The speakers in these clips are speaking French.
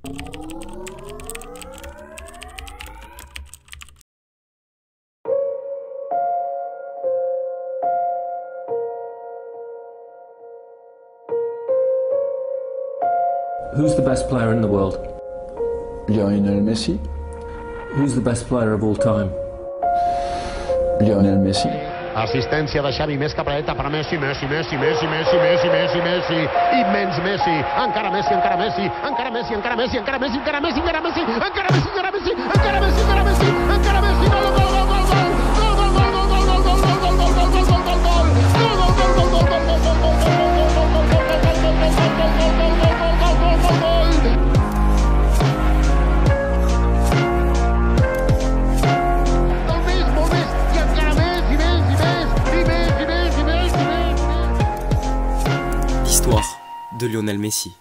Who's the best player in the world? Lionel Messi. Who's the best player of all time? Lionel Messi. Assistència de Xavi, més cap a dreta per Messi, Messi, Messi, Messi, Messi, Messi, Messi, Messi, immens Messi, encara Messi, encara Messi, encara Messi, encara Messi, encara Messi, encara Messi, encara Messi, encara Messi, encara Messi, encara Messi, encara Messi, encara Messi, gol, gol, gol, gol, gol, de Lionel Messi.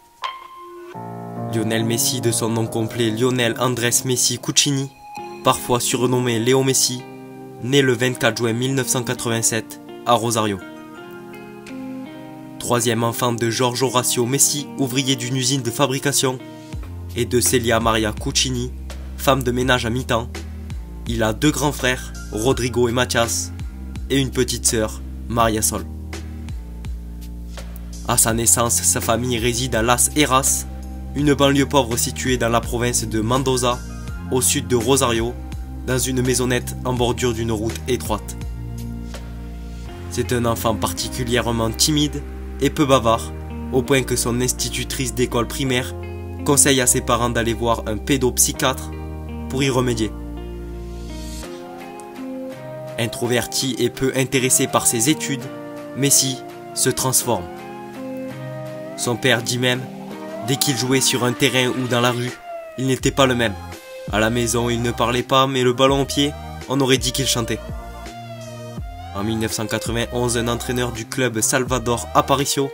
Lionel Messi, de son nom complet Lionel Andrés Messi Cucini, parfois surnommé Léo Messi, né le 24 juin 1987 à Rosario. Troisième enfant de George Horacio Messi, ouvrier d'une usine de fabrication, et de Celia Maria Cucini, femme de ménage à mi-temps. Il a deux grands frères, Rodrigo et Mathias, et une petite sœur, Maria Sol. À sa naissance, sa famille réside à Las Heras, une banlieue pauvre située dans la province de Mendoza, au sud de Rosario, dans une maisonnette en bordure d'une route étroite. C'est un enfant particulièrement timide et peu bavard, au point que son institutrice d'école primaire conseille à ses parents d'aller voir un pédopsychiatre pour y remédier. Introverti et peu intéressé par ses études, Messi se transforme. Son père dit même, dès qu'il jouait sur un terrain ou dans la rue, il n'était pas le même. À la maison, il ne parlait pas, mais le ballon au pied, on aurait dit qu'il chantait. En 1991, un entraîneur du club Salvador Aparicio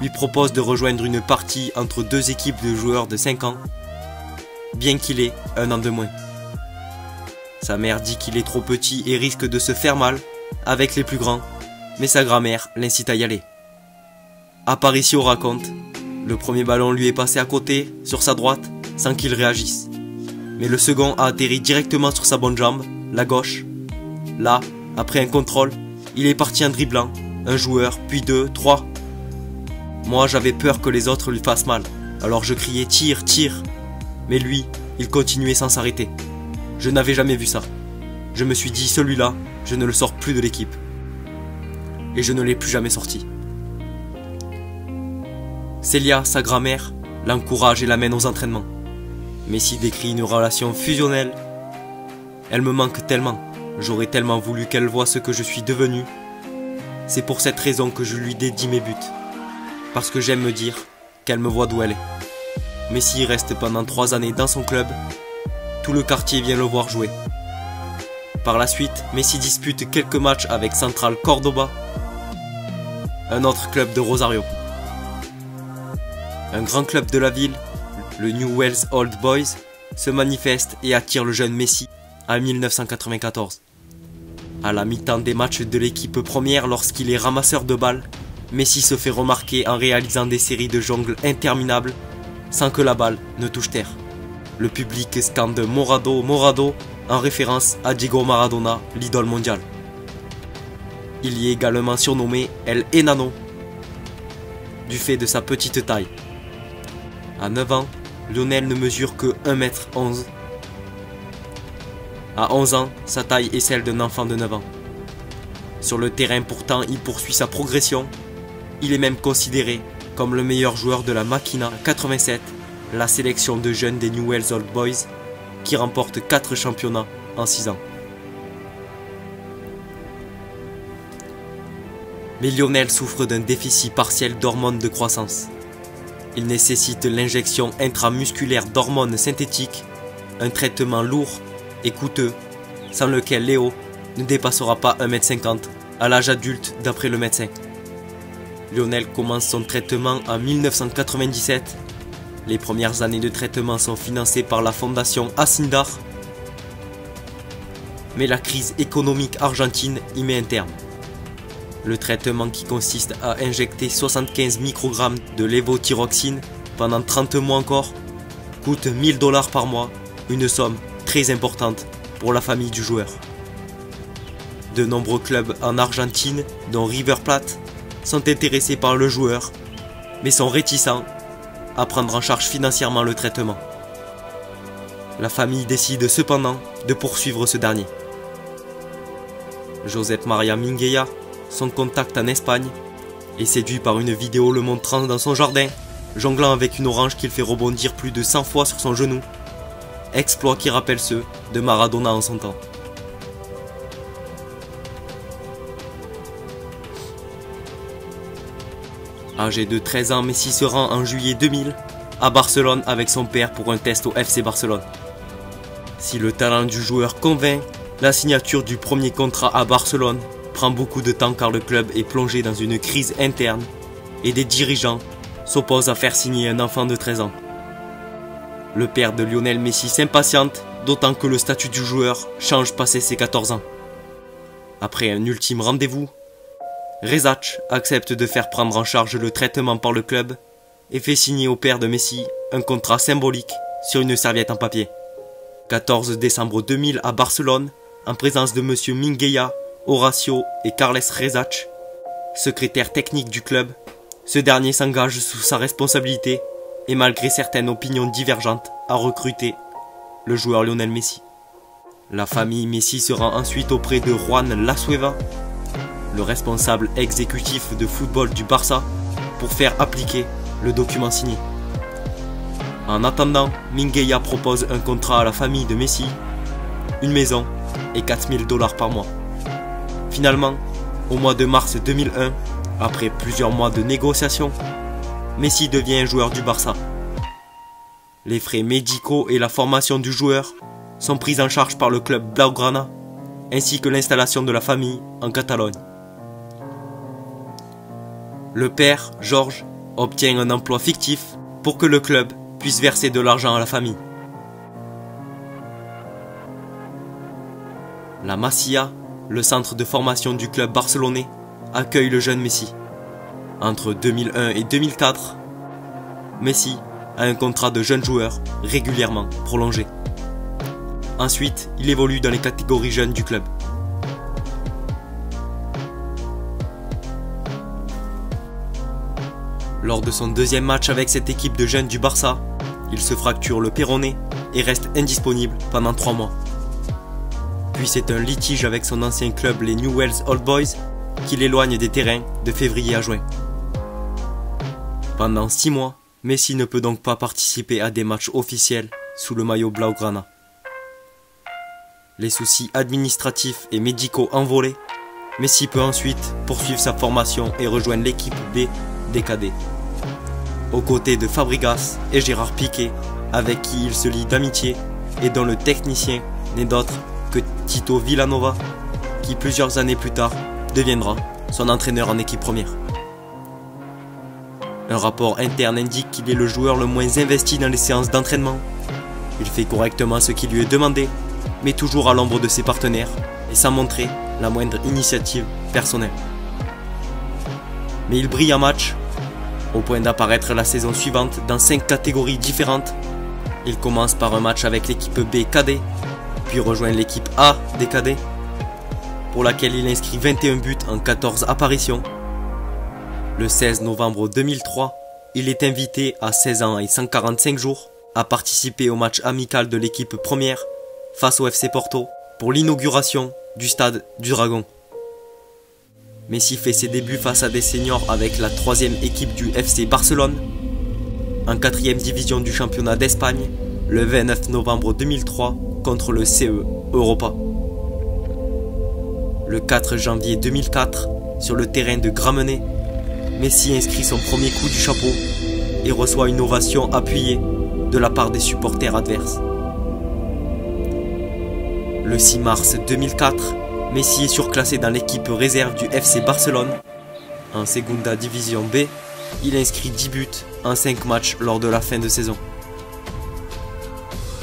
lui propose de rejoindre une partie entre deux équipes de joueurs de 5 ans, bien qu'il ait un an de moins. Sa mère dit qu'il est trop petit et risque de se faire mal avec les plus grands, mais sa grand-mère l'incite à y aller. Aparicio raconte, le premier ballon lui est passé à côté, sur sa droite, sans qu'il réagisse. Mais le second a atterri directement sur sa bonne jambe, la gauche. Là, après un contrôle, il est parti en dribblant, un joueur, puis deux, trois. Moi, j'avais peur que les autres lui fassent mal, alors je criais tire, tire. Mais lui, il continuait sans s'arrêter. Je n'avais jamais vu ça. Je me suis dit, celui-là, je ne le sors plus de l'équipe. Et je ne l'ai plus jamais sorti. Celia, sa grand-mère, l'encourage et l'amène aux entraînements. Messi décrit une relation fusionnelle. Elle me manque tellement, j'aurais tellement voulu qu'elle voie ce que je suis devenu. C'est pour cette raison que je lui dédie mes buts. Parce que j'aime me dire qu'elle me voit d'où elle est. Messi reste pendant 3 années dans son club. Tout le quartier vient le voir jouer. Par la suite, Messi dispute quelques matchs avec Central Córdoba, un autre club de Rosario. Un grand club de la ville, le Newell's Old Boys, se manifeste et attire le jeune Messi en 1994. À la mi-temps des matchs de l'équipe première, lorsqu'il est ramasseur de balles, Messi se fait remarquer en réalisant des séries de jongles interminables sans que la balle ne touche terre. Le public scande Morado, Morado en référence à Diego Maradona, l'idole mondiale. Il y est également surnommé El Enano du fait de sa petite taille. À 9 ans, Lionel ne mesure que 1m11. À 11 ans, sa taille est celle d'un enfant de 9 ans. Sur le terrain pourtant, il poursuit sa progression. Il est même considéré comme le meilleur joueur de la Máquina 87, la sélection de jeunes des Newell's Old Boys, qui remporte 4 championnats en 6 ans. Mais Lionel souffre d'un déficit partiel d'hormones de croissance. Il nécessite l'injection intramusculaire d'hormones synthétiques, un traitement lourd et coûteux, sans lequel Léo ne dépassera pas 1m50 à l'âge adulte d'après le médecin. Lionel commence son traitement en 1997. Les premières années de traitement sont financées par la fondation Asindar, mais la crise économique argentine y met un terme. Le traitement, qui consiste à injecter 75 microgrammes de lévothyroxine pendant 30 mois encore, coûte 1000 $ par mois, une somme très importante pour la famille du joueur. De nombreux clubs en Argentine, dont River Plate, sont intéressés par le joueur, mais sont réticents à prendre en charge financièrement le traitement. La famille décide cependant de poursuivre ce dernier. Josep Maria Minguella, son contact en Espagne, est séduit par une vidéo le montrant dans son jardin, jonglant avec une orange qu'il fait rebondir plus de 100 fois sur son genou, exploit qui rappelle ceux de Maradona en son temps. Âgé de 13 ans, Messi se rend en juillet 2000 à Barcelone avec son père pour un test au FC Barcelone. Si le talent du joueur convainc, la signature du premier contrat à Barcelone prend beaucoup de temps car le club est plongé dans une crise interne et des dirigeants s'opposent à faire signer un enfant de 13 ans. Le père de Lionel Messi s'impatiente, d'autant que le statut du joueur change passé ses 14 ans. Après un ultime rendez-vous, Rezac accepte de faire prendre en charge le traitement par le club et fait signer au père de Messi un contrat symbolique sur une serviette en papier. 14 décembre 2000 à Barcelone, en présence de M. Minguella, Horacio et Carles Rezac, secrétaire technique du club, ce dernier s'engage sous sa responsabilité et malgré certaines opinions divergentes à recruter le joueur Lionel Messi. La famille Messi se rend ensuite auprès de Juan Lasueva, le responsable exécutif de football du Barça, pour faire appliquer le document signé. En attendant, Minguella propose un contrat à la famille de Messi, une maison et 4000 $ par mois. Finalement, au mois de mars 2001, après plusieurs mois de négociations, Messi devient un joueur du Barça. Les frais médicaux et la formation du joueur sont pris en charge par le club Blaugrana, ainsi que l'installation de la famille en Catalogne. Le père, Georges, obtient un emploi fictif pour que le club puisse verser de l'argent à la famille. La Masia, le centre de formation du club barcelonais, accueille le jeune Messi. Entre 2001 et 2004, Messi a un contrat de jeune joueur régulièrement prolongé. Ensuite, il évolue dans les catégories jeunes du club. Lors de son deuxième match avec cette équipe de jeunes du Barça, il se fracture le péroné et reste indisponible pendant 3 mois. Puis c'est un litige avec son ancien club, les Newell's Old Boys, qui l'éloigne des terrains de février à juin. Pendant 6 mois, Messi ne peut donc pas participer à des matchs officiels sous le maillot Blaugrana. Les soucis administratifs et médicaux envolés, Messi peut ensuite poursuivre sa formation et rejoindre l'équipe B des cadets, aux côtés de Fabregas et Gérard Piqué, avec qui il se lie d'amitié et dont le technicien n'est d'autre que Tito Villanova, qui plusieurs années plus tard deviendra son entraîneur en équipe première. Un rapport interne indique qu'il est le joueur le moins investi dans les séances d'entraînement. Il fait correctement ce qui lui est demandé, mais toujours à l'ombre de ses partenaires et sans montrer la moindre initiative personnelle. Mais il brille en match, au point d'apparaître la saison suivante dans 5 catégories différentes. Il commence par un match avec l'équipe B cadet, puis rejoint l'équipe A des cadets, pour laquelle il inscrit 21 buts en 14 apparitions. Le 16 novembre 2003, il est invité à 16 ans et 145 jours à participer au match amical de l'équipe première face au FC Porto pour l'inauguration du stade du Dragon. Messi fait ses débuts face à des seniors avec la 3e équipe du FC Barcelone, en 4e division du championnat d'Espagne, le 29 novembre 2003 contre le CE Europa. Le 4 janvier 2004, sur le terrain de Gramenet, Messi inscrit son premier coup du chapeau et reçoit une ovation appuyée de la part des supporters adverses. Le 6 mars 2004, Messi est surclassé dans l'équipe réserve du FC Barcelone. En Segunda Division B, il inscrit 10 buts en 5 matchs lors de la fin de saison.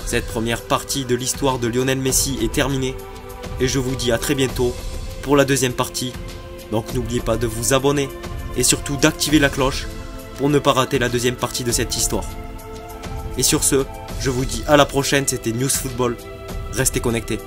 Cette première partie de l'histoire de Lionel Messi est terminée et je vous dis à très bientôt pour la deuxième partie. Donc n'oubliez pas de vous abonner et surtout d'activer la cloche pour ne pas rater la deuxième partie de cette histoire. Et sur ce, je vous dis à la prochaine, c'était News Football. Restez connectés.